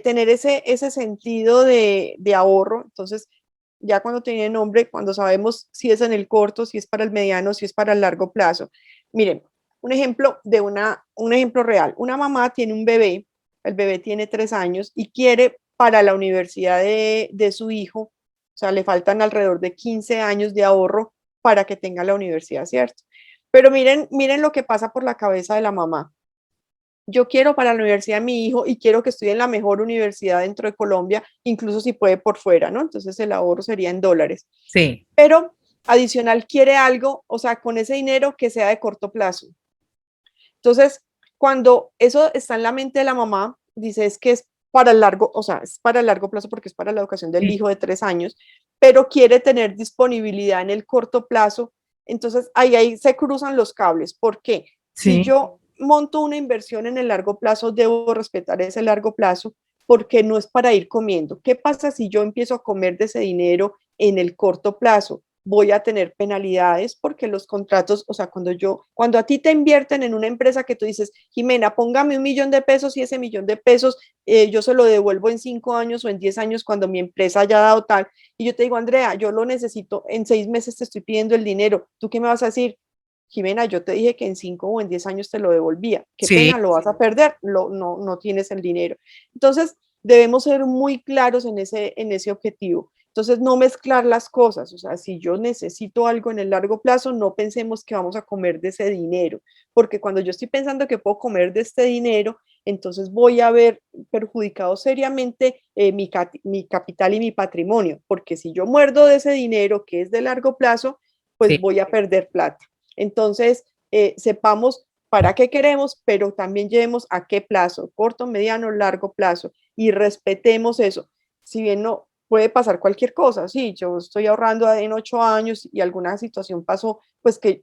Speaker 2: tener ese sentido de ahorro. Entonces, ya cuando tiene nombre, cuando sabemos si es en el corto, si es para el mediano, si es para el largo plazo. Miren, un ejemplo un ejemplo real. Una mamá tiene un bebé, el bebé tiene 3 años y quiere para la universidad de su hijo, o sea, le faltan alrededor de 15 años de ahorro para que tenga la universidad, ¿cierto? Pero miren lo que pasa por la cabeza de la mamá. Yo quiero para la universidad de mi hijo y quiero que estudie en la mejor universidad dentro de Colombia, incluso si puede por fuera, ¿no? Entonces el ahorro sería en dólares.
Speaker 1: Sí.
Speaker 2: Pero adicional quiere algo, o sea, con ese dinero que sea de corto plazo. Entonces, cuando eso está en la mente de la mamá, dice es que es para el largo, o sea, es para el largo plazo porque es para la educación del
Speaker 1: Sí.
Speaker 2: hijo de 3 años, pero quiere tener disponibilidad en el corto plazo. Entonces, ahí se cruzan los cables. ¿Por qué? Si
Speaker 1: Sí.
Speaker 2: yo monto una inversión en el largo plazo, debo respetar ese largo plazo porque no es para ir comiendo. ¿Qué pasa si yo empiezo a comer de ese dinero en el corto plazo? Voy a tener penalidades porque los contratos, o sea, cuando a ti te invierten en una empresa que tú dices, Jimena, póngame 1.000.000 de pesos y ese 1.000.000 de pesos yo se lo devuelvo en 5 años o en 10 años cuando mi empresa haya dado tal. Y yo te digo, Andrea, yo lo necesito, en 6 meses te estoy pidiendo el dinero. ¿Tú qué me vas a decir? Jimena, yo te dije que en 5 o en 10 años te lo devolvía. Qué
Speaker 1: Sí.
Speaker 2: pena, lo vas a perder, no tienes el dinero. Entonces, debemos ser muy claros en ese objetivo. Entonces, no mezclar las cosas, o sea, si yo necesito algo en el largo plazo, no pensemos que vamos a comer de ese dinero, porque cuando yo estoy pensando que puedo comer de este dinero, entonces voy a ver perjudicado seriamente mi capital y mi patrimonio, porque si yo muerdo de ese dinero que es de largo plazo, pues
Speaker 1: Sí.
Speaker 2: voy a perder plata. Entonces, sepamos para qué queremos, pero también llevemos a qué plazo, corto, mediano, largo plazo, y respetemos eso. Si bien no puede pasar cualquier cosa, sí, yo estoy ahorrando en 8 años y alguna situación pasó, pues que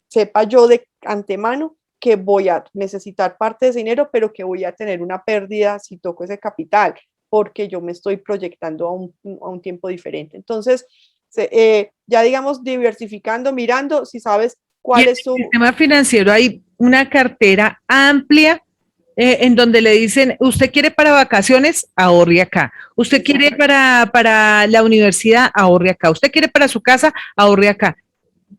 Speaker 2: sepa yo de antemano que voy a necesitar parte de ese dinero, pero que voy a tener una pérdida si toco ese capital, porque yo me estoy proyectando a un tiempo diferente. Entonces, ya digamos, diversificando, mirando, si sabes
Speaker 1: Y
Speaker 2: cuál
Speaker 1: en
Speaker 2: es
Speaker 1: el
Speaker 2: tu...
Speaker 1: sistema financiero hay una cartera amplia en donde le dicen, usted quiere para vacaciones, ahorre acá. Usted quiere
Speaker 2: Exacto.
Speaker 1: para la universidad, ahorre acá. Usted quiere para su casa, ahorre acá.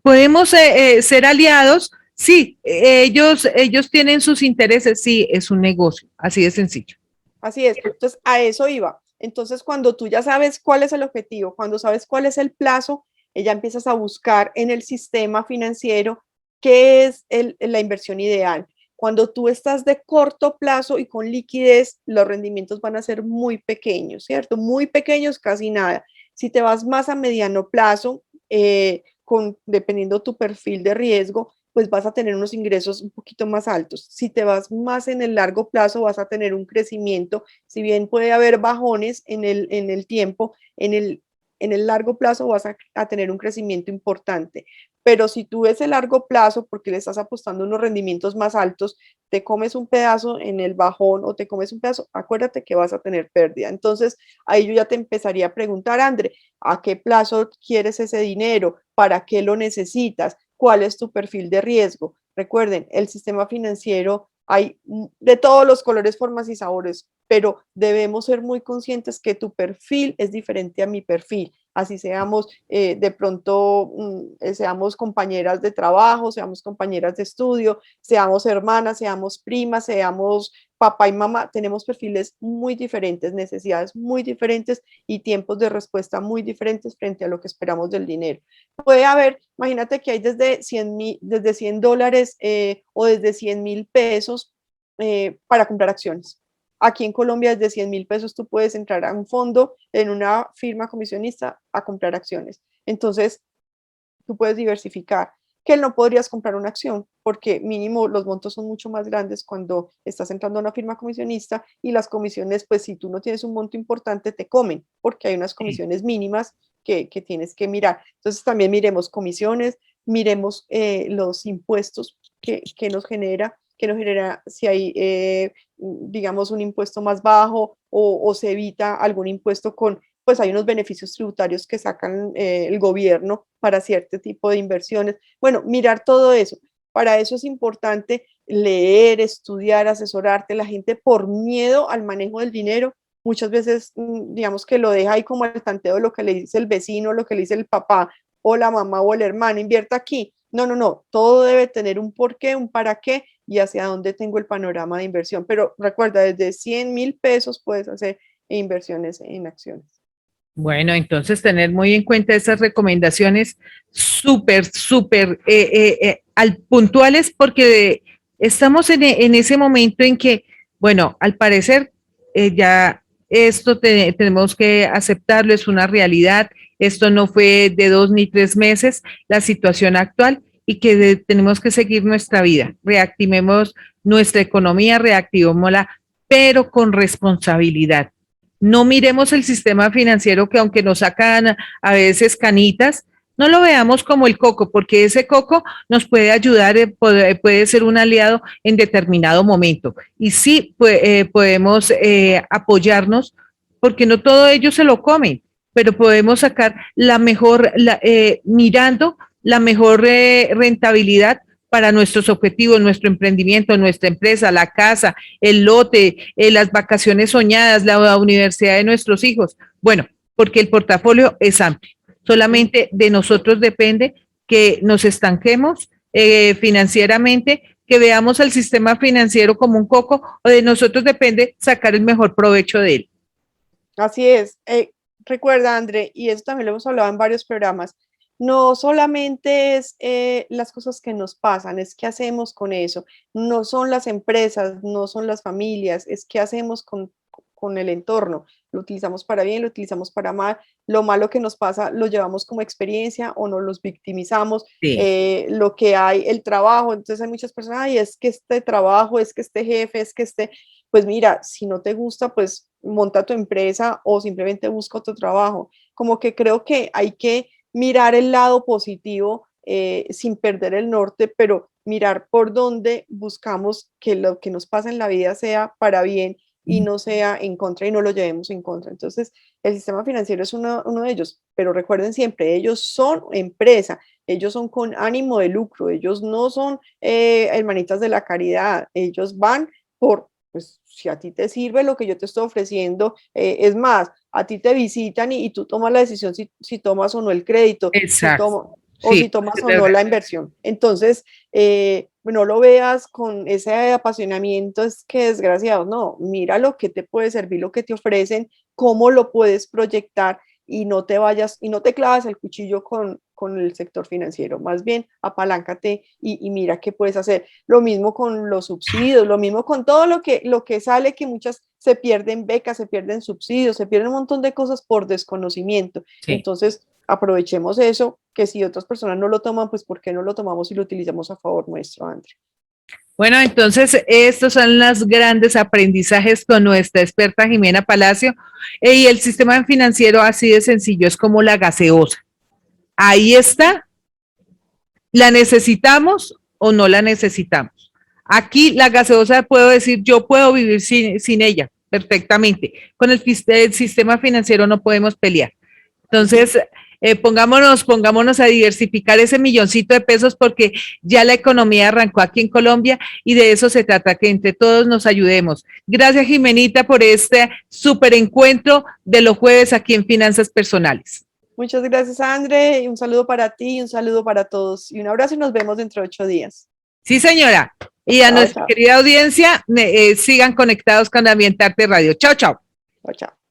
Speaker 1: ¿Podemos ser aliados? Sí, ellos tienen sus intereses, sí, es un negocio, así de sencillo.
Speaker 2: Así es. Entonces, a eso iba. Entonces, cuando tú ya sabes cuál es el objetivo, cuando sabes cuál es el plazo, ya empiezas a buscar en el sistema financiero qué es la inversión ideal. Cuando tú estás de corto plazo y con liquidez, los rendimientos van a ser muy pequeños, ¿cierto? Muy pequeños, casi nada. Si te vas más a mediano plazo, dependiendo tu perfil de riesgo, pues vas a tener unos ingresos un poquito más altos. Si te vas más en el largo plazo, vas a tener un crecimiento, si bien puede haber bajones en el tiempo, en el largo plazo vas a tener un crecimiento importante. Pero si tú ves el largo plazo, porque le estás apostando unos rendimientos más altos, te comes un pedazo en el bajón o te comes un pedazo, acuérdate que vas a tener pérdida. Entonces, ahí yo ya te empezaría a preguntar, André, ¿a qué plazo quieres ese dinero? ¿Para qué lo necesitas? ¿Cuál es tu perfil de riesgo? Recuerden, el sistema financiero hay de todos los colores, formas y sabores, pero debemos ser muy conscientes que tu perfil es diferente a mi perfil. Así seamos de pronto, seamos compañeras de trabajo, seamos compañeras de estudio, seamos hermanas, seamos primas, seamos papá y mamá, tenemos perfiles muy diferentes, necesidades muy diferentes y tiempos de respuesta muy diferentes frente a lo que esperamos del dinero. Puede haber, imagínate que hay desde desde $100 o desde 100.000 pesos para comprar acciones. Aquí en Colombia, desde 100.000 pesos, tú puedes entrar a un fondo en una firma comisionista a comprar acciones. Entonces, tú puedes diversificar, que no podrías comprar una acción, porque mínimo los montos son mucho más grandes cuando estás entrando a una firma comisionista y las comisiones, pues si tú no tienes un monto importante, te comen, porque hay unas comisiones mínimas que tienes que mirar. Entonces también miremos comisiones, miremos los impuestos que nos genera si hay, digamos, un impuesto más bajo o se evita algún impuesto con pues hay unos beneficios tributarios que sacan el gobierno para cierto tipo de inversiones. Bueno, mirar todo eso. Para eso es importante leer, estudiar, asesorarte. La gente por miedo al manejo del dinero, muchas veces, digamos que lo deja ahí como al tanteo de lo que le dice el vecino, lo que le dice el papá o la mamá o el hermano, invierta aquí. No, no, no, todo debe tener un porqué, un para qué y hacia dónde tengo el panorama de inversión. Pero recuerda, desde 100.000 pesos puedes hacer inversiones en acciones.
Speaker 1: Bueno, entonces tener muy en cuenta esas recomendaciones súper, súper puntuales porque estamos en ese momento en que, bueno, al parecer ya esto tenemos que aceptarlo, es una realidad, esto no fue de 2 ni 3 meses, la situación actual y que tenemos que seguir nuestra vida, reactivemos nuestra economía, reactivémosla, pero con responsabilidad. No miremos el sistema financiero que aunque nos sacan a veces canitas, no lo veamos como el coco, porque ese coco nos puede ayudar, puede ser un aliado en determinado momento. Y sí podemos apoyarnos, porque no todo ellos se lo comen, pero podemos sacar la mejor, mirando la mejor rentabilidad para nuestros objetivos, nuestro emprendimiento, nuestra empresa, la casa, el lote, las vacaciones soñadas, la universidad de nuestros hijos. Bueno, porque el portafolio es amplio. Solamente de nosotros depende que nos estanquemos financieramente, que veamos el sistema financiero como un coco, o de nosotros depende sacar el mejor provecho de él.
Speaker 2: Así es. recuerda, André, y eso también lo hemos hablado en varios programas, no solamente es las cosas que nos pasan, es qué hacemos con eso. No son las empresas, no son las familias, es qué hacemos con el entorno. Lo utilizamos para bien, lo utilizamos para mal. Lo malo que nos pasa lo llevamos como experiencia o nos los victimizamos.
Speaker 1: Sí.
Speaker 2: Lo que hay, el trabajo. Entonces hay muchas personas, ay, es que este trabajo, es que este jefe, es que este, pues mira, si no te gusta, pues monta tu empresa o simplemente busca otro trabajo. Como que creo que hay que mirar el lado positivo sin perder el norte, pero mirar por dónde buscamos que lo que nos pasa en la vida sea para bien y no sea en contra y no lo llevemos en contra. Entonces, el sistema financiero es uno de ellos, pero recuerden siempre, ellos son empresa, ellos son con ánimo de lucro, ellos no son hermanitas de la caridad, ellos van por, pues si a ti te sirve lo que yo te estoy ofreciendo, es más, a ti te visitan y tú tomas la decisión si tomas o no el crédito,
Speaker 1: Exacto.
Speaker 2: o
Speaker 1: Sí,
Speaker 2: si tomas o no la inversión. Entonces, no lo veas con ese apasionamiento, es que desgraciado, no, mira lo que te puede servir, lo que te ofrecen, cómo lo puedes proyectar y no te vayas y no te clavas el cuchillo con el sector financiero, más bien apaláncate y mira qué puedes hacer. Lo mismo con los subsidios, lo mismo con todo lo que sale, que muchas se pierden becas, se pierden subsidios, se pierden un montón de cosas por desconocimiento.
Speaker 1: sí.
Speaker 2: Entonces, aprovechemos eso, que si otras personas no lo toman, pues ¿por qué no lo tomamos y lo utilizamos a favor nuestro, André?
Speaker 1: Bueno, entonces estos son los grandes aprendizajes con nuestra experta Jimena Palacio. Y el sistema financiero así de sencillo es como la gaseosa. Ahí está, ¿la necesitamos o no la necesitamos? Aquí la gaseosa puedo decir, yo puedo vivir sin ella perfectamente. Con el sistema financiero no podemos pelear. Entonces, pongámonos a diversificar ese milloncito de pesos porque ya la economía arrancó aquí en Colombia y de eso se trata, que entre todos nos ayudemos. Gracias, Jimenita, por este súper encuentro de los jueves aquí en Finanzas Personales.
Speaker 2: Muchas gracias, André, y un saludo para ti y un saludo para todos. Y un abrazo y nos vemos dentro de 8 días.
Speaker 1: Sí, señora. Y a
Speaker 2: Chao,
Speaker 1: nuestra
Speaker 2: chao.
Speaker 1: querida audiencia, sigan conectados con Ambientarte Radio. Chao, chao.
Speaker 2: Chao, chao.